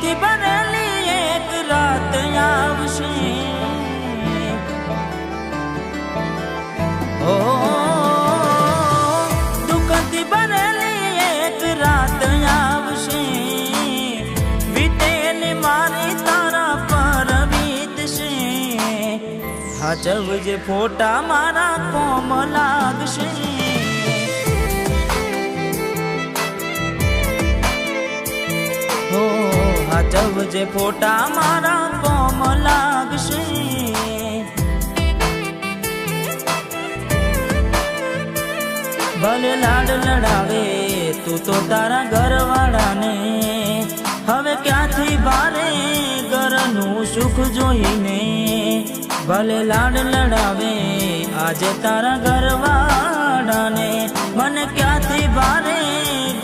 દુઃખથી ભરેલી એક રાત આવશે, ઓ દુઃખથી ભરેલી એક રાત આવશે, વીતેલી મારી તારા પર વીતશે, હાચવજે ફોટા મારા કોમ લાગશે, હાચવજે ફોટા મારા કોમ લાગશે, ભલે લાડ લડાવે તું તો તારા ઘરવાળાને, હવે ક્યાંથી ભારે ઘરનું સુખ જોઈને, ભલે લાડ લડાવે આજે તારા ઘરવાળાને, મને ક્યાંથી ભારે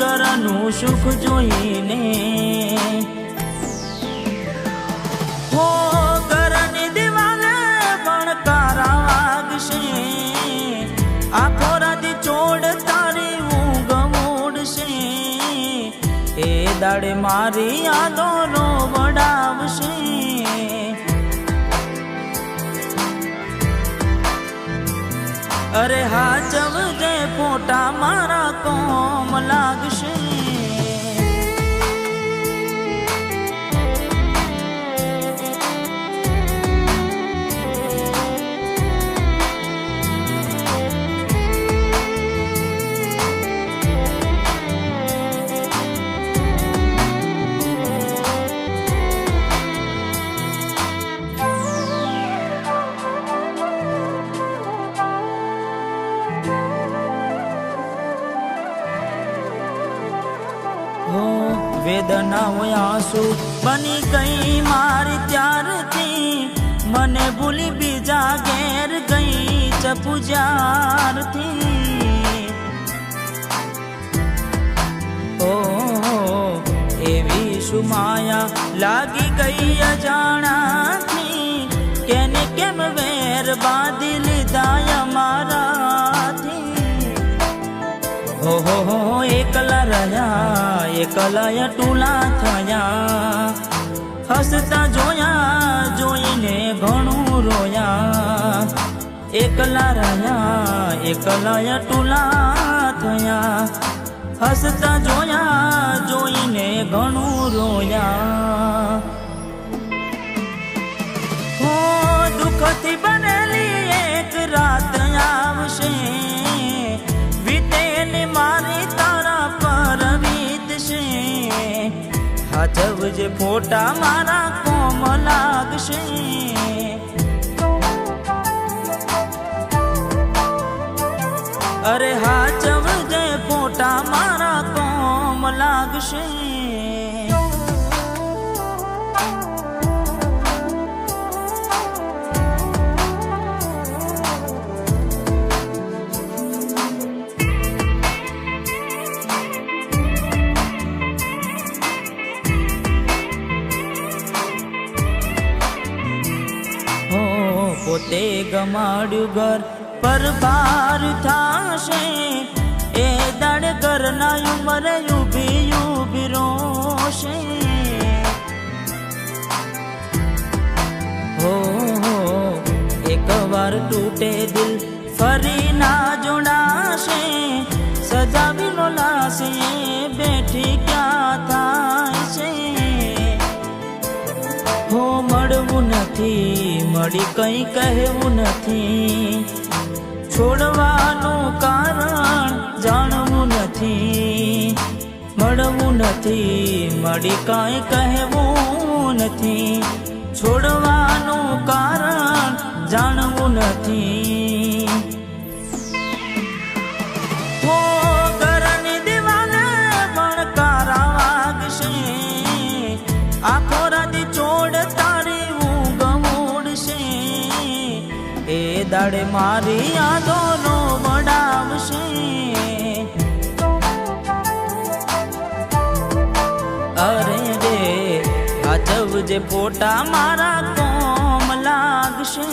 ઘરનું સુખ જોઈને, હો ઘરની દિવાલે પણ કારા વાગશે, આખો રાતી ચોડ તારી ઊંઘ મોડશે, એ દાડે મારી યાદો રોવડાવશે, અરે હાચવજે ફોટા મારા કોમ લાગશે, વેદનાઓ આંસુ બની ગઈ મારી ત્યારથી, મને ભૂલી બીજા ઘેર ગઈ ચપુજારથી, ઓ એવી સુમાયા લાગી ગઈ અજાણાથી, કેને કેમ વેર બાંધી લીધા અમારાથી, હો એકલા રહ્યા એકલા ટૂલા થયા, હસતા જોયા જોઈને ઘણું રોયા, એકલા રહ્યા એકલા ટૂલા થયા, હસતા જોયા જોઈને ઘણું રોયા, હો દુઃખથી બનેલી એક રાત આવશે, વીતેલી મારી તારા પર વીતશે, હાચવજે ફોટા મારા કોમ લાગશે, અરે હાચવજે ફોટા મારા કોમ લાગશે, પોતે ગમાડ્યું ઘર પર ભાર થાશે, એ દાડ ઘરના ઉંમરે ઉભી ઉભી રોશે, હો એક વાર તૂટે દિલ ફરી ના જોડાશે, સજાવીનો લાશે બેઠી ક્યાં થાય છે, હો મળવું નથી મળી કઈ કહેવું નથી, છોડવાનું કારણ જાણવું નથી, મળવું નથી મળી કઈ કહેવું નથી, છોડવાનું કારણ જાણવું નથી, હો ઘરની દિવાલે પણ કારા વાગશે, આખો રાતી ચોડ તારી ઊંઘ મોડશે, એ દાડે મારી યાદો રોવડાવશે, અરે રે હાચવજે ફોટા મારા કોમ લાગશે.